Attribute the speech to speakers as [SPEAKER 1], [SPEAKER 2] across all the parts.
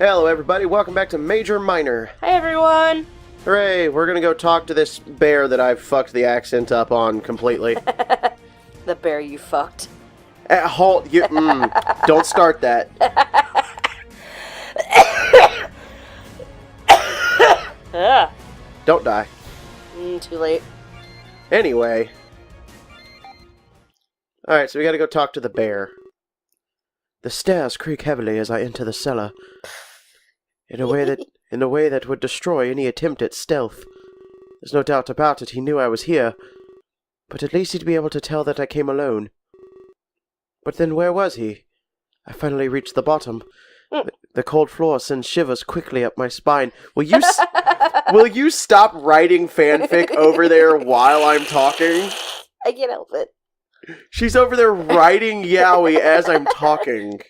[SPEAKER 1] Hello everybody, welcome back to Major Minor.
[SPEAKER 2] Hi everyone!
[SPEAKER 1] Hooray, we're gonna go talk to this bear that I've fucked the accent up on completely.
[SPEAKER 2] The bear you fucked.
[SPEAKER 1] Halt, you, don't start that. Don't die.
[SPEAKER 2] Too late.
[SPEAKER 1] Anyway. Alright, so we gotta go talk to the bear. The stairs creak heavily as I enter the cellar. In a way that would destroy any attempt at stealth. There's no doubt about it, he knew I was here. But at least he'd be able to tell that I came alone. But then where was he? I finally reached the bottom. The cold floor sends shivers quickly up my spine. Will you stop writing fanfic over there while I'm talking?
[SPEAKER 2] I can't help it.
[SPEAKER 1] She's over there writing yaoi as I'm talking.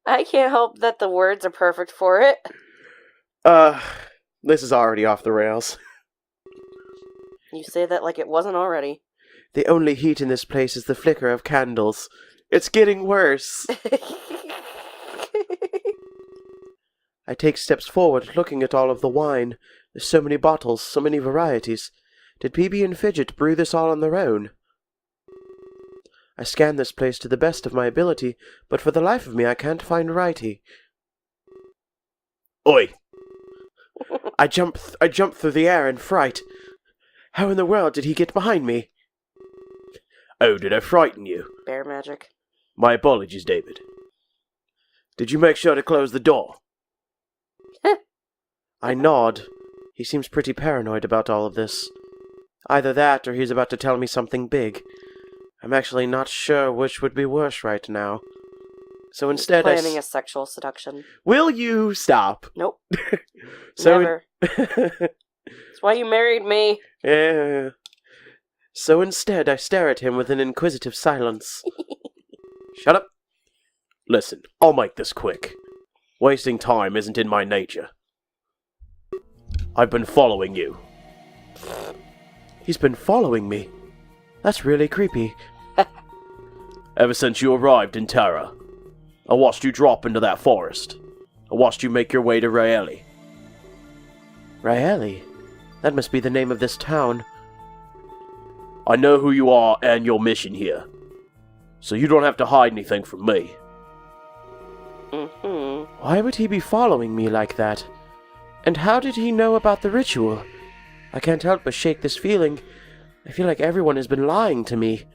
[SPEAKER 2] I can't help that the words are perfect for it.
[SPEAKER 1] This is already off the rails.
[SPEAKER 2] You say that like it wasn't already.
[SPEAKER 1] The only heat in this place is the flicker of candles. It's getting worse. I take steps forward, looking at all of the wine. There's so many bottles, so many varieties. Did PB and Fidget brew this all on their own? I scan this place to the best of my ability, but for the life of me I can't find Righty. Oi! I jump through the air in fright. How in the world did he get behind me? Oh, did I frighten you?
[SPEAKER 2] Bear magic.
[SPEAKER 1] My apologies, David. Did you make sure to close the door? I nod. He seems pretty paranoid about all of this. Either that, or he's about to tell me something big. I'm actually not sure which would be worse right now. So instead
[SPEAKER 2] Planning a sexual seduction.
[SPEAKER 1] Will you stop?
[SPEAKER 2] Nope.
[SPEAKER 1] So
[SPEAKER 2] Never. That's why you married me.
[SPEAKER 1] Yeah. So instead I stare at him with an inquisitive silence. Shut up. Listen, I'll make this quick. Wasting time isn't in my nature. I've been following you. He's been following me? That's really creepy. Ever since you arrived in Terra, I watched you drop into that forest. I watched you make your way to ṟouᴉW. ṟouᴉW? That must be the name of this town. I know who you are and your mission here, so you don't have to hide anything from me. Why would he be following me like that? And how did he know about the ritual? I can't help but shake this feeling. I feel like everyone has been lying to me.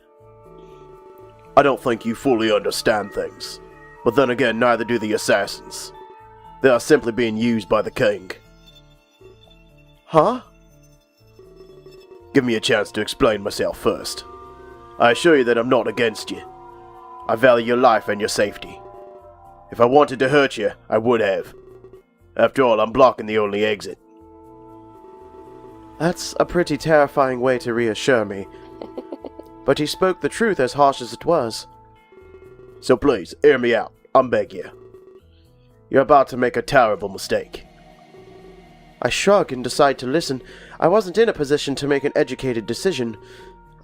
[SPEAKER 1] I don't think you fully understand things. But then again, neither do the assassins. They are simply being used by the king. Huh? Give me a chance to explain myself first. I assure you that I'm not against you. I value your life and your safety. If I wanted to hurt you, I would have. After all, I'm blocking the only exit. That's a pretty terrifying way to reassure me. But he spoke the truth as harsh as it was. So please, hear me out. I'm begging you. You're about to make a terrible mistake. I shrug and decide to listen. I wasn't in a position to make an educated decision.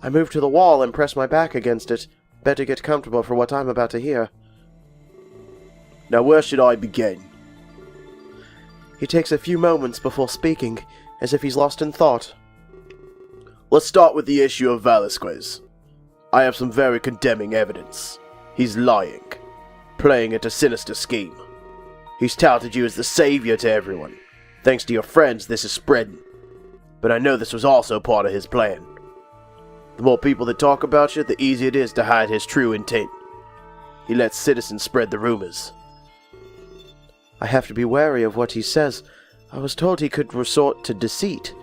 [SPEAKER 1] I move to the wall and press my back against it. Better get comfortable for what I'm about to hear. Now where should I begin? He takes a few moments before speaking, as if he's lost in thought. Let's start with the issue of Velasquez. I have some very condemning evidence. He's lying, playing at a sinister scheme. He's touted you as the savior to everyone. Thanks to your friends, this is spreading. But I know this was also part of his plan. The more people that talk about you, the easier it is to hide his true intent. He lets citizens spread the rumors. I have to be wary of what he says. I was told he could resort to deceit.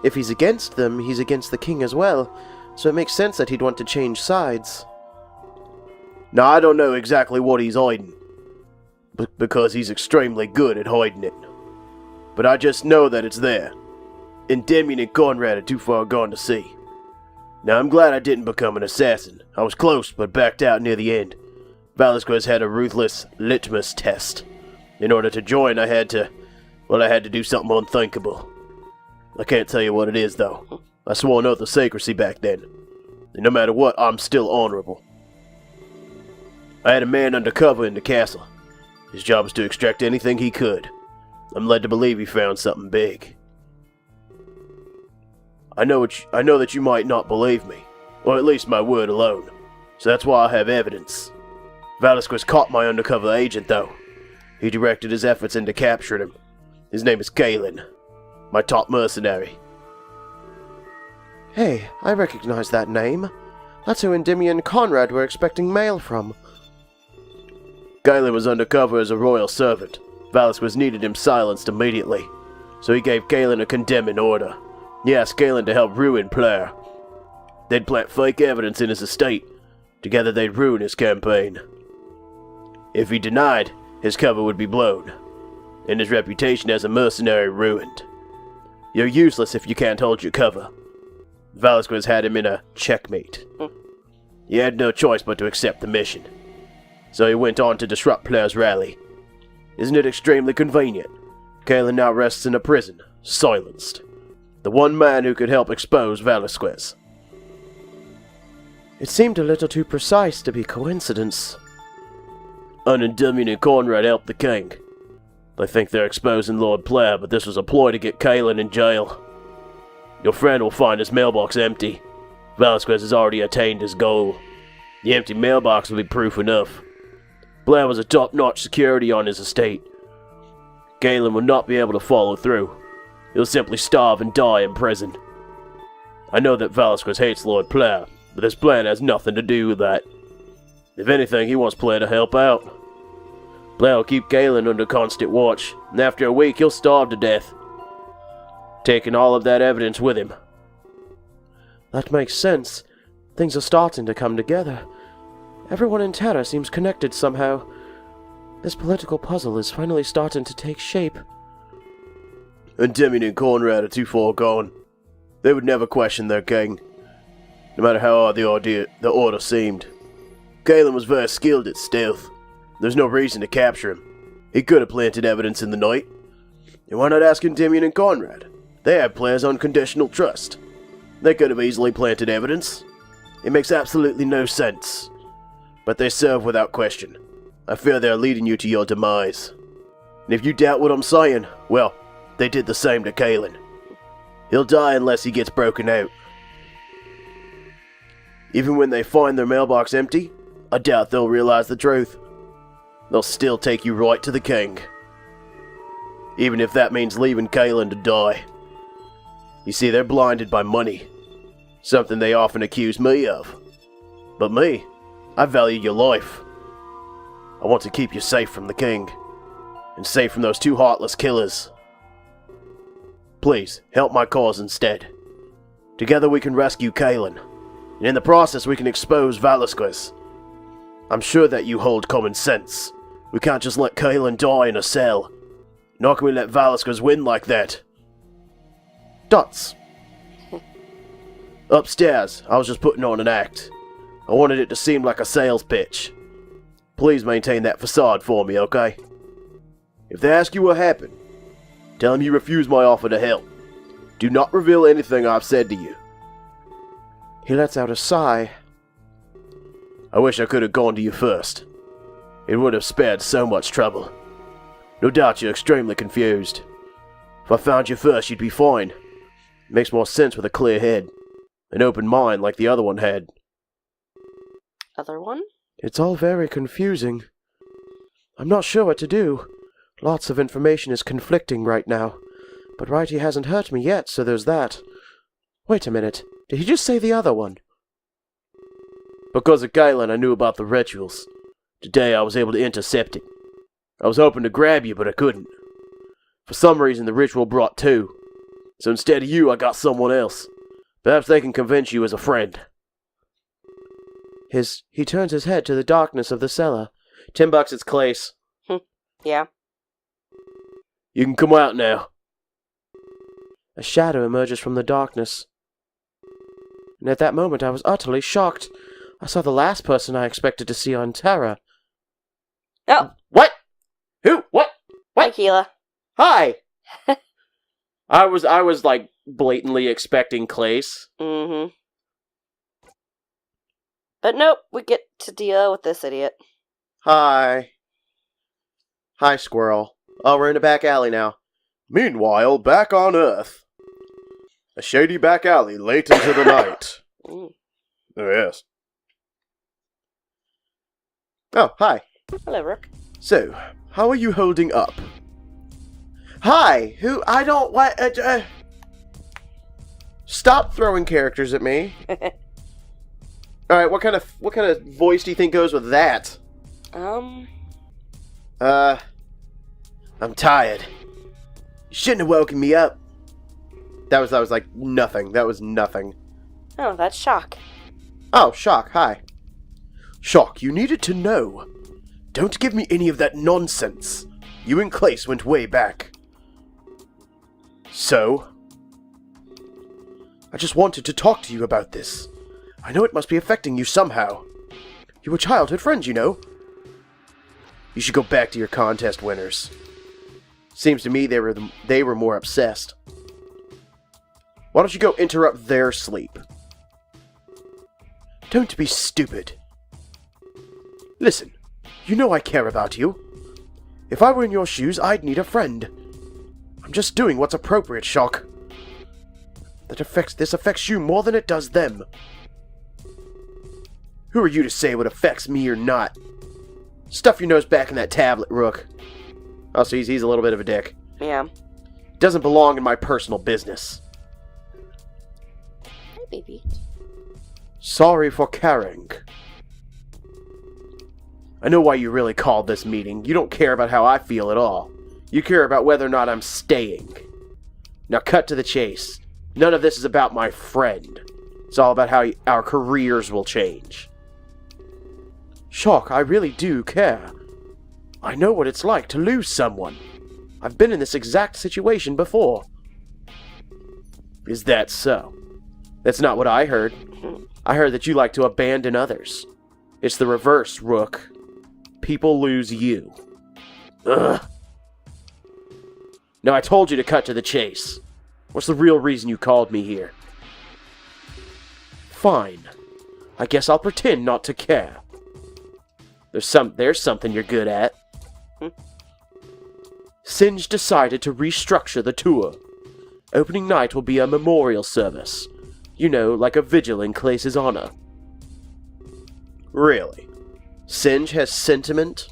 [SPEAKER 1] If he's against them, he's against the king as well, so it makes sense that he'd want to change sides. Now, I don't know exactly what he's hiding, because he's extremely good at hiding it. But I just know that it's there. Endymion and Conrad are too far gone to see. Now, I'm glad I didn't become an assassin. I was close, but backed out near the end. Velasquez had a ruthless litmus test. In order to join, I had to do something unthinkable. I can't tell you what it is, though. I swore an oath of secrecy back then. And no matter what, I'm still honorable. I had a man undercover in the castle. His job was to extract anything he could. I'm led to believe he found something big. I know that you might not believe me, or at least my word alone, so that's why I have evidence. Velasquez caught my undercover agent, though. He directed his efforts into capturing him. His name is Galen, my top mercenary.
[SPEAKER 3] Hey, I recognize that name. That's who Endymion and Conrad were expecting mail from.
[SPEAKER 1] Galen was undercover as a royal servant. Velasquez needed him silenced immediately, so he gave Galen a condemning order. He asked Galen to help ruin Player. They'd plant fake evidence in his estate. Together they'd ruin his campaign. If he denied, his cover would be blown, and his reputation as a mercenary ruined. You're useless if you can't hold your cover. Velasquez had him in a checkmate. He had no choice but to accept the mission. So he went on to disrupt Player's rally. Isn't it extremely convenient? Galen now rests in a prison, silenced. The one man who could help expose Velasquez.
[SPEAKER 3] It seemed a little too precise to be coincidence.
[SPEAKER 1] Endymion and Conrad helped the king. They think they're exposing Lord Player, but this was a ploy to get Galen in jail. Your friend will find his mailbox empty. Velasquez has already attained his goal. The empty mailbox will be proof enough. Blair was a top-notch security on his estate. Galen will not be able to follow through. He'll simply starve and die in prison. I know that Velasquez hates Lord Player, but this plan has nothing to do with that. If anything, he wants Player to help out. Blair will keep Galen under constant watch, and after a week he'll starve to death, taking all of that evidence with him.
[SPEAKER 3] That makes sense. Things are starting to come together. Everyone in Terra seems connected somehow. This political puzzle is finally starting to take shape.
[SPEAKER 1] Endymion and Conrad are too far gone. They would never question their king, no matter how hard the order seemed. Galen was very skilled at stealth. There's no reason to capture him. He could have planted evidence in the night. And why not ask Endymion and Conrad? They have Player's unconditional trust. They could have easily planted evidence. It makes absolutely no sense. But they serve without question. I fear they are leading you to your demise. And if you doubt what I'm saying, well, they did the same to Galen. He'll die unless he gets broken out. Even when they find their mailbox empty, I doubt they'll realize the truth. They'll still take you right to the king. Even if that means leaving Galen to die. You see, they're blinded by money. Something they often accuse me of. But me, I value your life. I want to keep you safe from the king. And safe from those two heartless killers. Please, help my cause instead. Together we can rescue Galen. And in the process we can expose Velasquez. I'm sure that you hold common sense. We can't just let Galen die in a cell. Nor can we let Velasquez win like that.
[SPEAKER 3] Dots.
[SPEAKER 1] Upstairs, I was just putting on an act. I wanted it to seem like a sales pitch. Please maintain that facade for me, okay? If they ask you what happened, tell them you refused my offer to help. Do not reveal anything I've said to you.
[SPEAKER 3] He lets out a sigh.
[SPEAKER 1] I wish I could have gone to you first. It would have spared so much trouble. No doubt you're extremely confused. If I found you first, you'd be fine. It makes more sense with a clear head. An open mind like the other one had.
[SPEAKER 2] Other one?
[SPEAKER 3] It's all very confusing. I'm not sure what to do. Lots of information is conflicting right now. But Righty hasn't hurt me yet, so there's that. Wait a minute. Did he just say the other one?
[SPEAKER 1] Because of Galen, I knew about the rituals. Today I was able to intercept it. I was hoping to grab you, but I couldn't. For some reason, the ritual brought two. So instead of you, I got someone else. Perhaps they can convince you as a friend.
[SPEAKER 3] He turns his head to the darkness of the cellar. $10, it's Clace.
[SPEAKER 2] Yeah.
[SPEAKER 1] You can come out now.
[SPEAKER 3] A shadow emerges from the darkness. And at that moment I was utterly shocked. I saw the last person I expected to see on Terra.
[SPEAKER 2] Oh.
[SPEAKER 3] What? Who? What?
[SPEAKER 2] Hi, Keela.
[SPEAKER 3] Hi! I was like blatantly expecting Clace.
[SPEAKER 2] Mm-hmm. But nope, we get to deal with this idiot.
[SPEAKER 3] Hi. Hi, Squirrel. Oh, we're in a back alley now.
[SPEAKER 1] Meanwhile, back on Earth. A shady back alley late into the night.
[SPEAKER 2] Mm.
[SPEAKER 1] Oh, yes.
[SPEAKER 3] Oh, hi.
[SPEAKER 2] Hello, Rook.
[SPEAKER 1] So, how are you holding up?
[SPEAKER 3] Hi! I don't... What... Stop throwing characters at me. Alright, what kind of voice do you think goes with that?
[SPEAKER 2] Um...
[SPEAKER 3] I'm tired. You shouldn't have woken me up. That was like nothing. That was nothing.
[SPEAKER 2] Oh, that's Shock.
[SPEAKER 3] Oh, Shock, hi. Shock, you needed to know. Don't give me any of that nonsense. You and Clace went way back. So? I just wanted to talk to you about this. I know it must be affecting you somehow. You were childhood friends, you know. You should go back to your contest winners. Seems to me they were more obsessed. Why don't you go interrupt their sleep? Don't be stupid. Listen, you know I care about you. If I were in your shoes, I'd need a friend. I'm just doing what's appropriate, Shock. This affects you more than it does them. Who are you to say what affects me or not? Stuff your nose back in that tablet, Rook. Oh, so he's a little bit of a dick.
[SPEAKER 2] Yeah.
[SPEAKER 3] Doesn't belong in my personal business.
[SPEAKER 2] Hi, baby.
[SPEAKER 3] Sorry for caring. I know why you really called this meeting. You don't care about how I feel at all. You care about whether or not I'm staying. Now cut to the chase. None of this is about my friend. It's all about how our careers will change. Shock, I really do care. I know what it's like to lose someone. I've been in this exact situation before. Is that so? That's not what I heard. I heard that you like to abandon others. It's the reverse, Rook. People lose you. Ugh. Now I told you to cut to the chase. What's the real reason you called me here? Fine. I guess I'll pretend not to care. There's something you're good at. Singe decided to restructure the tour. Opening night will be a memorial service. You know, like a vigil in Clace's honor. Really? Singe has sentiment?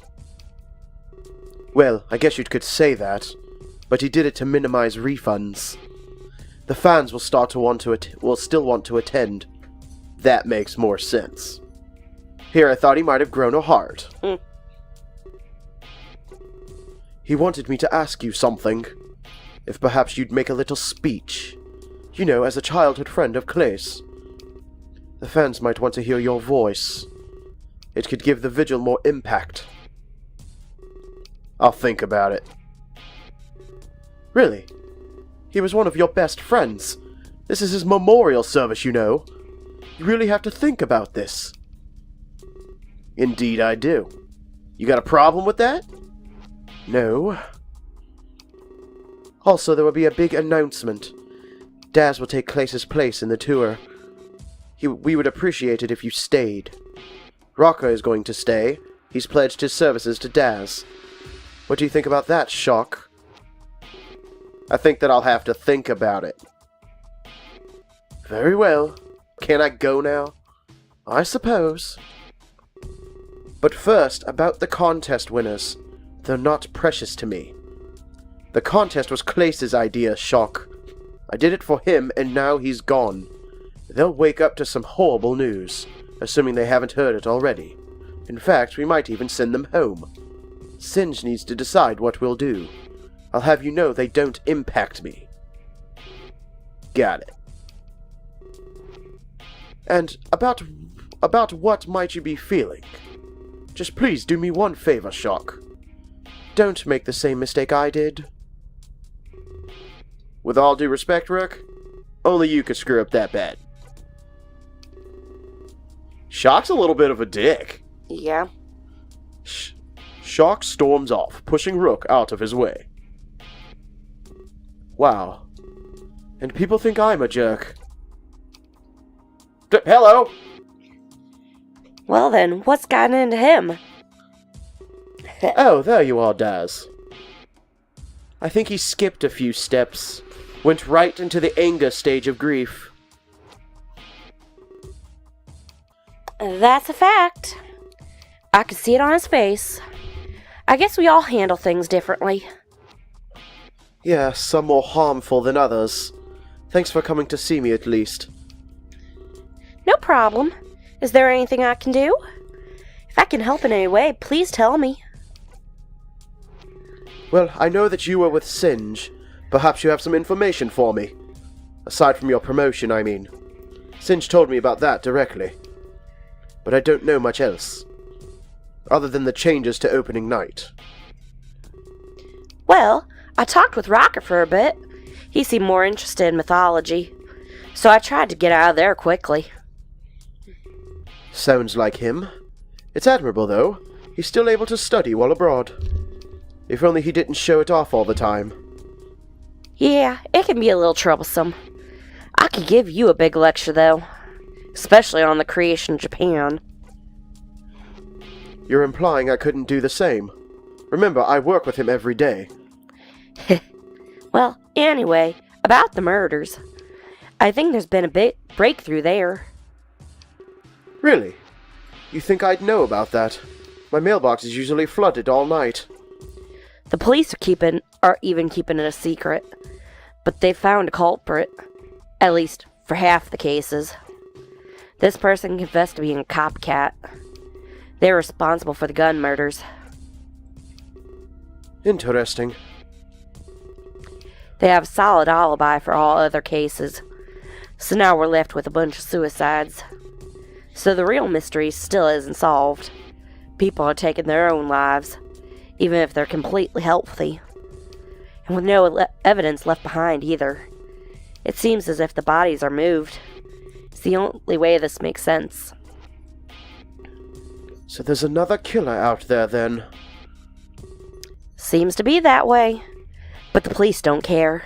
[SPEAKER 3] Well, I guess you could say that, but he did it to minimize refunds. The fans will still want to attend. That makes more sense. Here, I thought he might have grown a heart. He wanted me to ask you something. If perhaps you'd make a little speech. You know, as a childhood friend of Clace. The fans might want to hear your voice. It could give the vigil more impact. I'll think about it. Really? He was one of your best friends. This is his memorial service, you know. You really have to think about this. Indeed I do. You got a problem with that? No. Also, there will be a big announcement. Daz will take Clace's place in the tour. We would appreciate it if you stayed. Rocco is going to stay. He's pledged his services to Daz. What do you think about that, Shock? I think that I'll have to think about it. Very well. Can I go now? I suppose. But first, about the contest winners. They're not precious to me. The contest was Clace's idea, Shock. I did it for him, and now he's gone. They'll wake up to some horrible news, assuming they haven't heard it already. In fact, we might even send them home. Singe needs to decide what we'll do. I'll have you know they don't impact me. Got it. And about what might you be feeling? Just please do me one favor, Shock. Don't make the same mistake I did. With all due respect, Rook, only you could screw up that bad. Shock's a little bit of a dick.
[SPEAKER 2] Yeah.
[SPEAKER 3] Shock storms off, pushing Rook out of his way. Wow. And people think I'm a jerk. Hello?
[SPEAKER 2] Well then, what's gotten into him?
[SPEAKER 3] Oh, there you are, Daz. I think he skipped a few steps, went right into the anger stage of grief.
[SPEAKER 2] That's a fact. I could see it on his face. I guess we all handle things differently.
[SPEAKER 3] Yeah, some more harmful than others. Thanks for coming to see me at least.
[SPEAKER 2] No problem. Is there anything I can do? If I can help in any way, please tell me.
[SPEAKER 3] Well, I know that you were with Singe. Perhaps you have some information for me. Aside from your promotion, I mean. Singe told me about that directly. But I don't know much else. Other than the changes to opening night.
[SPEAKER 2] Well, I talked with Rocker for a bit. He seemed more interested in mythology. So I tried to get out of there quickly.
[SPEAKER 3] Sounds like him. It's admirable, though. He's still able to study while abroad. If only he didn't show it off all the time.
[SPEAKER 2] Yeah, it can be a little troublesome. I could give you a big lecture, though. Especially on the creation of Japan.
[SPEAKER 3] You're implying I couldn't do the same. Remember, I work with him every day.
[SPEAKER 2] Well, anyway, about the murders. I think there's been a big breakthrough there.
[SPEAKER 3] Really? You think I'd know about that? My mailbox is usually flooded all night.
[SPEAKER 2] The police are even keeping it a secret. But they've found a culprit. At least, for half the cases. This person confessed to being a copycat. They're responsible for the gun murders.
[SPEAKER 3] Interesting.
[SPEAKER 2] They have a solid alibi for all other cases. So now we're left with a bunch of suicides. So the real mystery still isn't solved. People are taking their own lives, even if they're completely healthy. And with no evidence left behind either. It seems as if the bodies are moved. It's the only way this makes sense.
[SPEAKER 3] So there's another killer out there, then?
[SPEAKER 2] Seems to be that way. But the police don't care.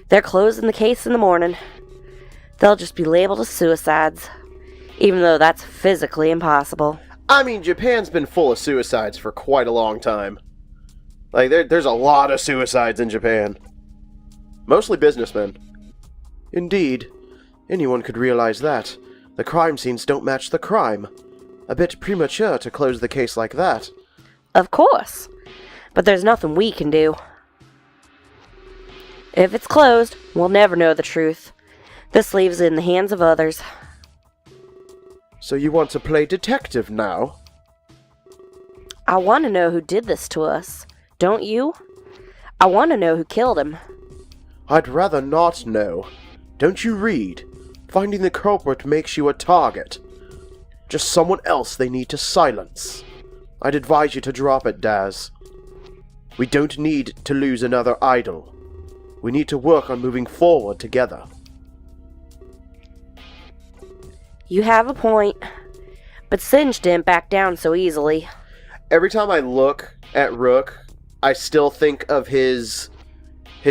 [SPEAKER 2] They're closing the case in the morning. They'll just be labeled as suicides. Even though that's physically impossible.
[SPEAKER 3] I mean, Japan's been full of suicides for quite a long time. Like, there's a lot of suicides in Japan. Mostly businessmen. Indeed. Anyone could realize that. The crime scenes don't match the crime. A bit premature to close the case like that.
[SPEAKER 2] Of course. But there's nothing we can do. If it's closed, we'll never know the truth. This leaves it in the hands of others.
[SPEAKER 3] So you want to play detective now?
[SPEAKER 2] I want to know who did this to us. Don't you? I want to know who killed him.
[SPEAKER 3] I'd rather not know. Don't you read? Finding the culprit makes you a target. Just someone else they need to silence. I'd advise you to drop it, Daz. We don't need to lose another idol. We need to work on moving forward together.
[SPEAKER 2] You have a point. But Singe didn't back down so easily.
[SPEAKER 3] Every time I look at Rook, I still think of his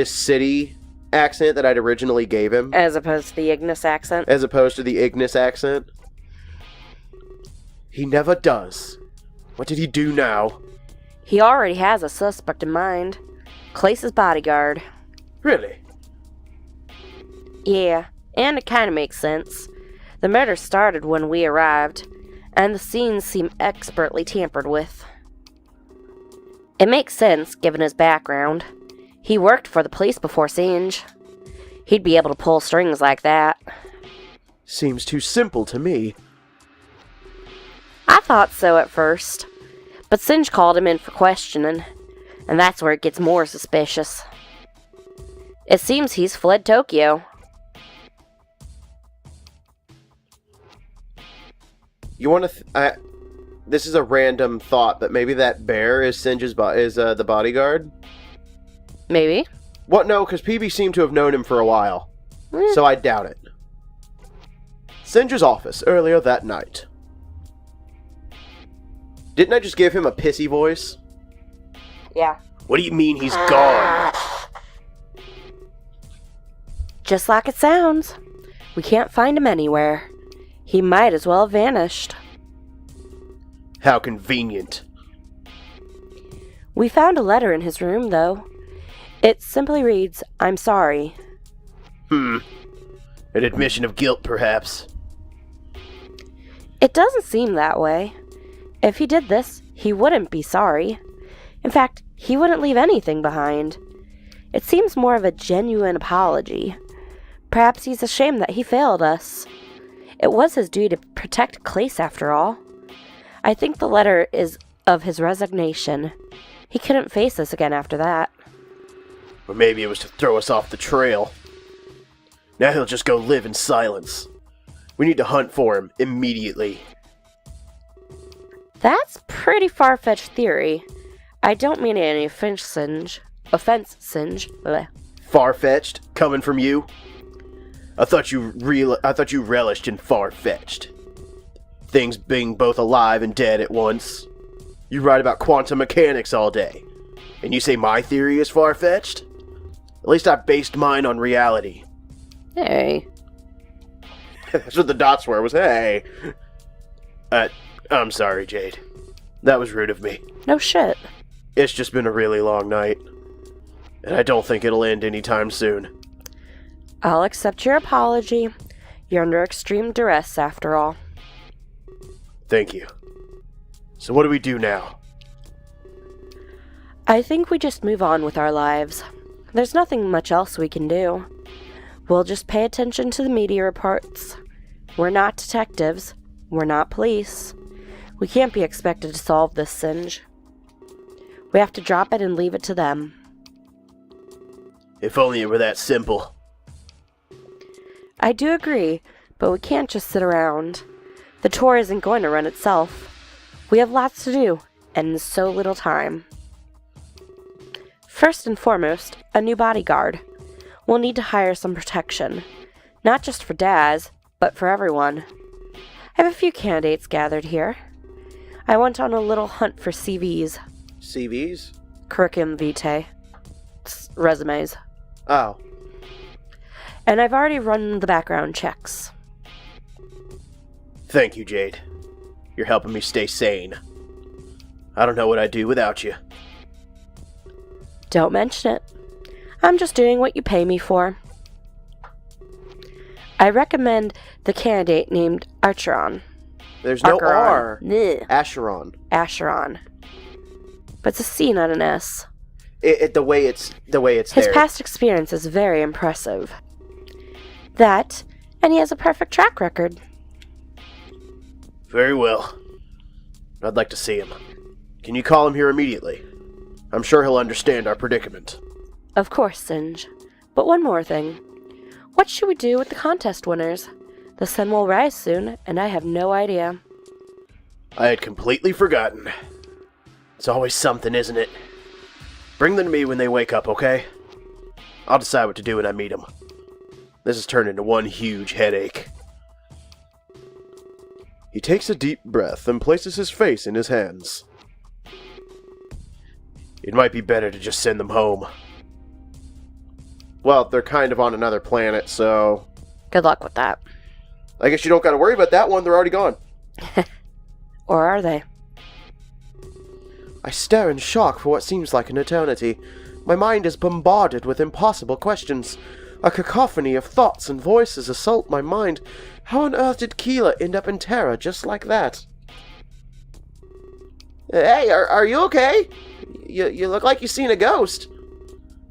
[SPEAKER 3] city accent that I'd originally gave him.
[SPEAKER 2] As opposed to the Ignis accent.
[SPEAKER 3] As opposed to the Ignis accent. He never does. What did he do now?
[SPEAKER 2] He already has a suspect in mind. Clace's bodyguard.
[SPEAKER 3] Really?
[SPEAKER 2] Yeah, and it kind of makes sense. The murder started when we arrived, and the scenes seem expertly tampered with. It makes sense, given his background. He worked for the police before Singe. He'd be able to pull strings like that.
[SPEAKER 3] Seems too simple to me.
[SPEAKER 2] I thought so at first, but Singe called him in for questioning, and that's where it gets more suspicious. It seems he's fled Tokyo.
[SPEAKER 3] You want to? This is a random thought, but maybe that bear is Singe's the bodyguard.
[SPEAKER 2] Maybe.
[SPEAKER 3] What? No, because PB seemed to have known him for a while, so I doubt it. Singe's office earlier that night. Didn't I just give him a pissy voice?
[SPEAKER 2] Yeah.
[SPEAKER 3] What do you mean he's gone?
[SPEAKER 2] Just like it sounds. We can't find him anywhere. He might as well have vanished.
[SPEAKER 3] How convenient.
[SPEAKER 2] We found a letter in his room, though. It simply reads, "I'm sorry."
[SPEAKER 1] An admission of guilt, perhaps.
[SPEAKER 2] It doesn't seem that way. If he did this, he wouldn't be sorry. In fact, he wouldn't leave anything behind. It seems more of a genuine apology. Perhaps he's ashamed that he failed us. It was his duty to protect Clace, after all. I think the letter is of his resignation. He couldn't face us again after that.
[SPEAKER 1] Or maybe it was to throw us off the trail. Now he'll just go live in silence. We need to hunt for him immediately.
[SPEAKER 2] That's pretty far-fetched theory. I don't mean any offense, Singe. Bleh.
[SPEAKER 1] Far-fetched? Coming from you? I thought you relished in far-fetched. Things being both alive and dead at once. You write about quantum mechanics all day. And you say my theory is far-fetched? At least I based mine on reality.
[SPEAKER 2] Hey.
[SPEAKER 1] That's what the dots were, was hey. I'm sorry, Jade. That was rude of me.
[SPEAKER 2] No shit.
[SPEAKER 1] It's just been a really long night. And I don't think it'll end anytime soon.
[SPEAKER 2] I'll accept your apology. You're under extreme duress, after all.
[SPEAKER 1] Thank you. So what do we do now?
[SPEAKER 2] I think we just move on with our lives. There's nothing much else we can do. We'll just pay attention to the media reports. We're not detectives. We're not police. We can't be expected to solve this, Singe. We have to drop it and leave it to them.
[SPEAKER 1] If only it were that simple.
[SPEAKER 2] I do agree, but we can't just sit around. The tour isn't going to run itself. We have lots to do, and so little time. First and foremost, a new bodyguard. We'll need to hire some protection. Not just for Daz, but for everyone. I have a few candidates gathered here. I went on a little hunt for CVs.
[SPEAKER 3] CVs?
[SPEAKER 2] Curriculum vitae. Resumes.
[SPEAKER 3] Oh.
[SPEAKER 2] And I've already run the background checks.
[SPEAKER 1] Thank you, Jade. You're helping me stay sane. I don't know what I'd do without you.
[SPEAKER 2] Don't mention it. I'm just doing what you pay me for. I recommend the candidate named ṞouᴉW.
[SPEAKER 3] There's no R.
[SPEAKER 2] Bleh.
[SPEAKER 3] Acheron.
[SPEAKER 2] ṞouᴉW. But it's a C, not an S.
[SPEAKER 3] The way it's
[SPEAKER 2] His
[SPEAKER 3] there.
[SPEAKER 2] past experience is very impressive. That, and he has a perfect track record.
[SPEAKER 1] Very well. I'd like to see him. Can you call him here immediately? I'm sure he'll understand our predicament.
[SPEAKER 2] Of course, Singe. But one more thing. What should we do with the contest winners? The sun will rise soon, and I have no idea.
[SPEAKER 1] I had completely forgotten. It's always something, isn't it? Bring them to me when they wake up, okay? I'll decide what to do when I meet them. This has turned into one huge headache.
[SPEAKER 3] He takes a deep breath and places his face in his hands.
[SPEAKER 1] It might be better to just send them home.
[SPEAKER 3] Well, they're kind of on another planet, so
[SPEAKER 2] Good luck with that.
[SPEAKER 3] I guess you don't gotta worry about that one, they're already gone.
[SPEAKER 2] Or are they?
[SPEAKER 3] I stare in shock for what seems like an eternity. My mind is bombarded with impossible questions. A cacophony of thoughts and voices assault my mind. How on earth did Keela end up in Terra just like that? Hey, are you okay? You look like you've seen a ghost.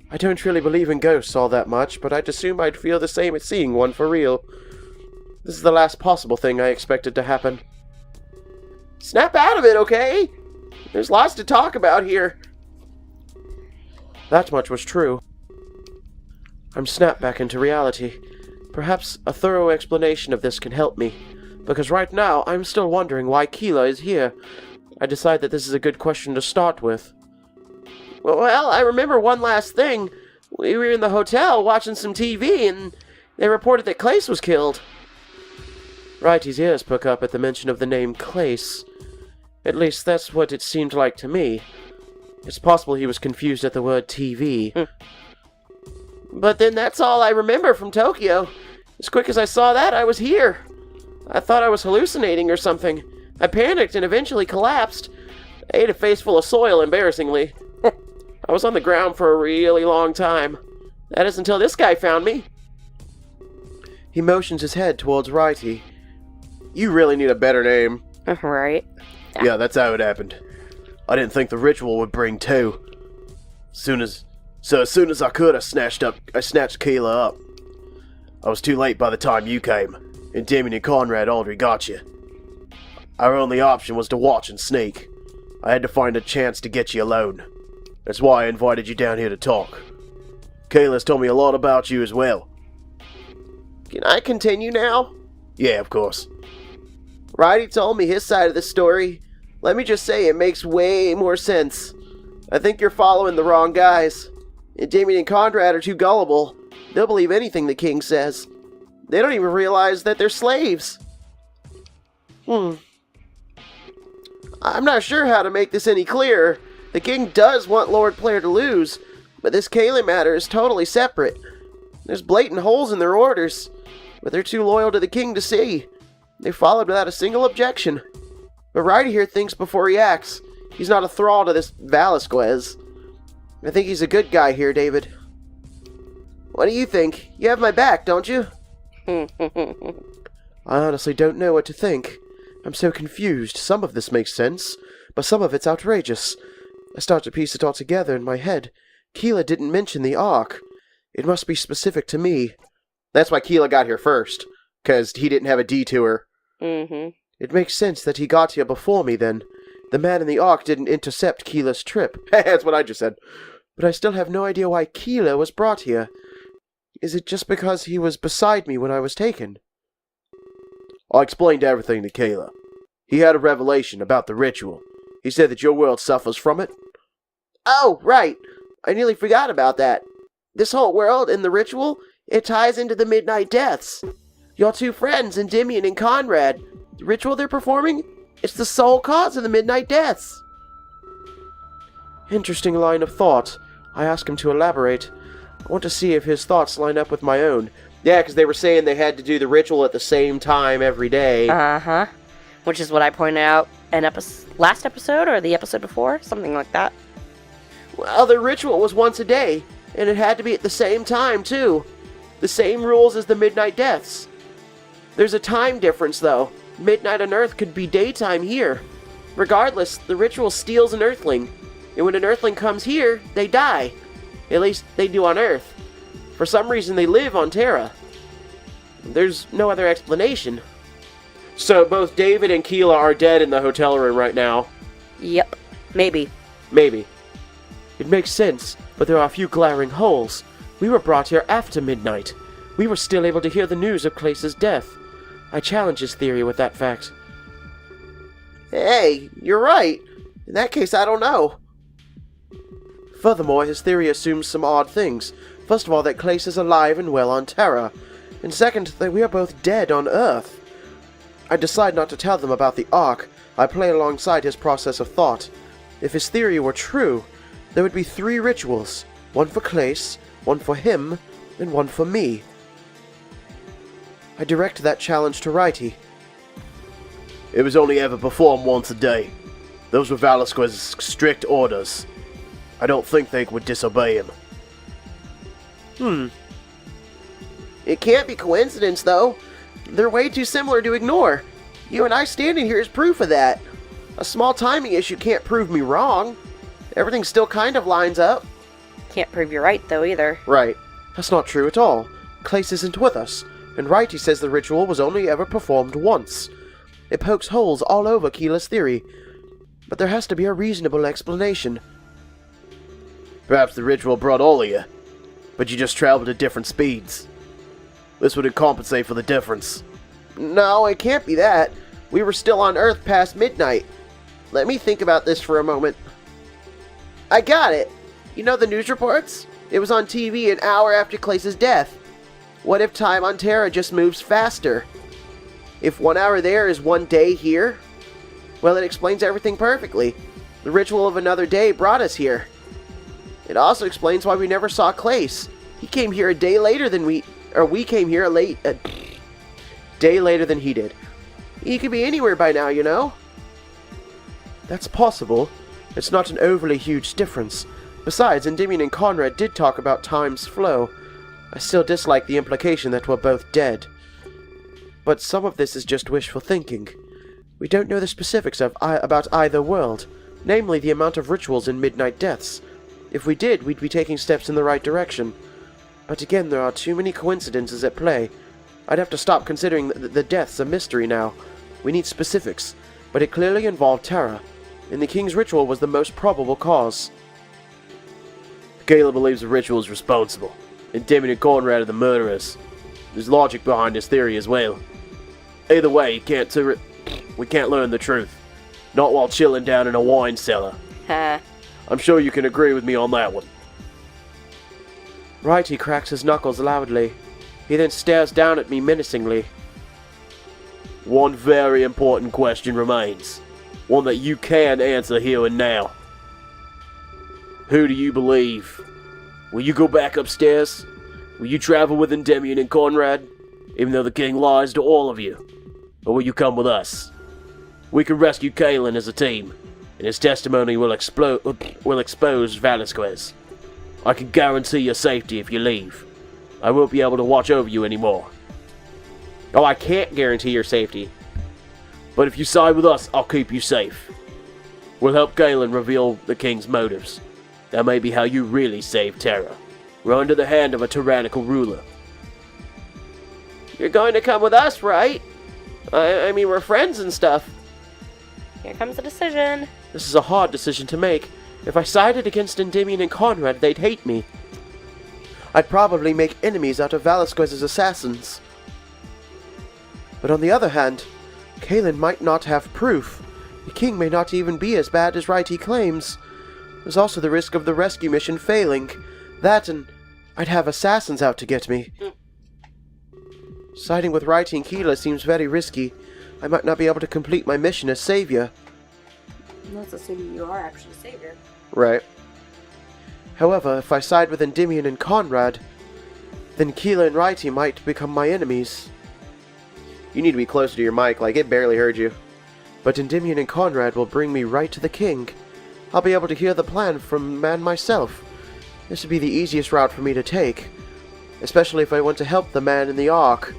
[SPEAKER 3] I don't really believe in ghosts all that much, but I'd assume I'd feel the same at seeing one for real. This is the last possible thing I expected to happen. Snap out of it, okay? There's lots to talk about here. That much was true. I'm snapped back into reality. Perhaps a thorough explanation of this can help me, because right now I'm still wondering why Keela is here. I decide that this is a good question to start with. Well, I remember one last thing. We were in the hotel watching some TV, and they reported that Clace was killed. Righty's ears perk up at the mention of the name Clace. At least that's what it seemed like to me. It's possible he was confused at the word TV. But then that's all I remember from Tokyo. As quick as I saw that, I was here. I thought I was hallucinating or something. I panicked and eventually collapsed. I ate a face full of soil, embarrassingly. I was on the ground for a really long time. That is until this guy found me. He motions his head towards Righty. You really need a better name.
[SPEAKER 2] Right.
[SPEAKER 1] Yeah, that's how it happened. I didn't think the ritual would bring two. As soon as I could, I snatched Kayla up. I was too late by the time you came, and Damien and Conrad already got you. Our only option was to watch and sneak. I had to find a chance to get you alone. That's why I invited you down here to talk. Kayla's told me a lot about you as well. Can I continue now? Yeah, of course. Righty told me his side of the story. Let me just say, it makes way more sense. I think you're following the wrong guys. And Damien and Conrad are too gullible. They'll believe anything the king says. They don't even realize that they're slaves. I'm not sure how to make this any clearer. The king does want Lord Player to lose, but this Kayla matter is totally separate. There's blatant holes in their orders, but they're too loyal to the king to see. They followed without a single objection. But Righty here thinks before he acts. He's not a thrall to this Velasquez. I think he's a good guy here, David. What do you think? You have my back, don't you? I honestly don't know what to think. I'm so confused. Some of this makes sense, but some of it's outrageous. I start to piece it all together in my head. Keela didn't mention the Ark. It must be specific to me. That's why Keela got here first, because he didn't have a detour. It makes sense that he got here before me, then. The man in the Ark didn't intercept Keela's trip. That's what I just said. But I still have no idea why Keela was brought here. Is it just because he was beside me when I was taken? I explained everything to Kayla. He had a revelation about the ritual. He said that your world suffers from it. Oh, right. I nearly forgot about that. This whole world and the ritual, it ties into the Midnight Deaths. Your two friends, Endymion and Conrad, the ritual they're performing, it's the sole cause of the Midnight Deaths. Interesting line of thought. I ask him to elaborate. I want to see if his thoughts line up with my own. Yeah, because they were saying they had to do the ritual at the same time every day.
[SPEAKER 2] Which is what I pointed out in last episode or the episode before, something like that.
[SPEAKER 3] Well, the ritual was once a day, and it had to be at the same time, too. The same rules as the Midnight Deaths. There's a time difference, though. Midnight on Earth could be daytime here. Regardless, the ritual steals an Earthling, and when an Earthling comes here, they die. At least, they do on Earth. For some reason, they live on Terra. There's no other explanation. So, both David and Keela are dead in the hotel room right now.
[SPEAKER 2] Yep. Maybe.
[SPEAKER 3] Maybe. It makes sense, but there are a few glaring holes. We were brought here after midnight. We were still able to hear the news of Clace's death. I challenge his theory with that fact. Hey, you're right. In that case, I don't know. Furthermore, his theory assumes some odd things. First of all, that Clace is alive and well on Terra. And second, that we are both dead on Earth. I decide not to tell them about the Ark. I play alongside his process of thought. If his theory were true, there would be 3 rituals. One for Clace, one for him, and one for me. I direct that challenge to Righty. It was only ever performed once a day. Those were Velasquez's strict orders. I don't think they would disobey him. It can't be coincidence, though. They're way too similar to ignore. You and I standing here is proof of that. A small timing issue can't prove me wrong. Everything still kind of lines up.
[SPEAKER 2] Can't prove you're right, though, either.
[SPEAKER 3] Right. That's not true at all. Clace isn't with us, and Righty says the ritual was only ever performed once. It pokes holes all over Keela's theory, but there has to be a reasonable explanation. Perhaps the ritual brought all of you, but you just traveled at different speeds. This would compensate for the difference. No, it can't be that. We were still on Earth past midnight. Let me think about this for a moment. I got it. You know the news reports? It was on TV an hour after Clace's death. What if time on Terra just moves faster? If 1 hour there is 1 day here? Well, it explains everything perfectly. The ritual of another day brought us here. It also explains why we never saw Clace. He came here a day later than we came here a day later than he did. He could be anywhere by now, you know? That's possible. It's not an overly huge difference, Besides, Endymion and Conrad did talk about time's flow. I still dislike the implication that we're both dead. But some of this is just wishful thinking. We don't know the specifics about either world, namely the amount of rituals and midnight deaths. If we did, we'd be taking steps in the right direction. But again, there are too many coincidences at play. I'd have to stop considering the deaths a mystery now. We need specifics, but it clearly involved terror, and the king's ritual was the most probable cause.
[SPEAKER 1] Caleb believes the ritual is responsible. Endymion and Conrad are the murderers. There's logic behind his theory as well. Either way, we can't learn the truth. Not while chilling down in a wine cellar. I'm sure you can agree with me on that one.
[SPEAKER 3] Right, he cracks his knuckles loudly. He then stares down at me menacingly.
[SPEAKER 1] One very important question remains. One that you can answer here and now. Who do you believe? Will you go back upstairs? Will you travel with Endymion and Conrad, even though the king lies to all of you? Or will you come with us? We can rescue Kalen as a team, and his testimony will expose Velasquez. I can guarantee your safety if you leave. I won't be able to watch over you anymore.
[SPEAKER 3] Oh, I can't guarantee your safety.
[SPEAKER 1] But if you side with us, I'll keep you safe. We'll help Galen reveal the king's motives. That may be how you really save Terra. We're under the hand of a tyrannical ruler.
[SPEAKER 3] You're going to come with us, right? I mean, we're friends and stuff.
[SPEAKER 2] Here comes the decision.
[SPEAKER 3] This is a hard decision to make. If I sided against Endymion and Conrad, they'd hate me. I'd probably make enemies out of Velasquez's assassins. But on the other hand, Kalen might not have proof. The king may not even be as bad as Righty claims. There's also the risk of the rescue mission failing. That and I'd have assassins out to get me. Siding with Righty and Keela seems very risky. I might not be able to complete my mission as savior.
[SPEAKER 2] Let's assume you are actually savior.
[SPEAKER 3] Right. However, if I side with Endymion and Conrad, then Keela and Righty might become my enemies. You need to be closer to your mic, like it barely heard you. But Endymion and Conrad will bring me right to the king. I'll be able to hear the plan from the man myself. This would be the easiest route for me to take, especially if I want to help the man in the Ark.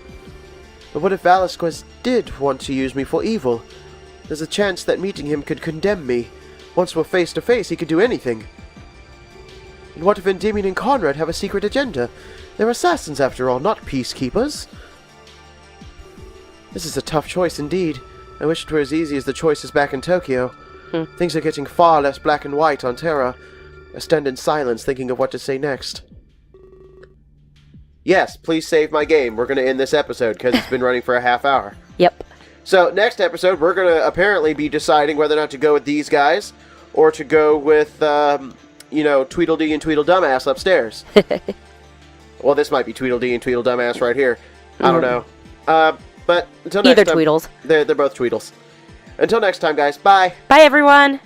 [SPEAKER 3] But what if Velasquez did want to use me for evil? There's a chance that meeting him could condemn me. Once we're face to face, he could do anything. And what if Endymion and Conrad have a secret agenda? They're assassins after all, not peacekeepers. This is a tough choice indeed. I wish it were as easy as the choices back in Tokyo. Things are getting far less black and white on Terra. I stand in silence thinking of what to say next. Yes, please save my game. We're going to end this episode because it's been running for a half hour.
[SPEAKER 2] Yep.
[SPEAKER 3] So, next episode, we're going to apparently be deciding whether or not to go with these guys or to go with, Tweedledee and Tweedledumbass upstairs. Well, this might be Tweedledee and Tweedledumbass right here. I don't know. But until next time...
[SPEAKER 2] Either Tweedles.
[SPEAKER 3] They're both Tweedles. Until next time, guys. Bye.
[SPEAKER 2] Bye, everyone.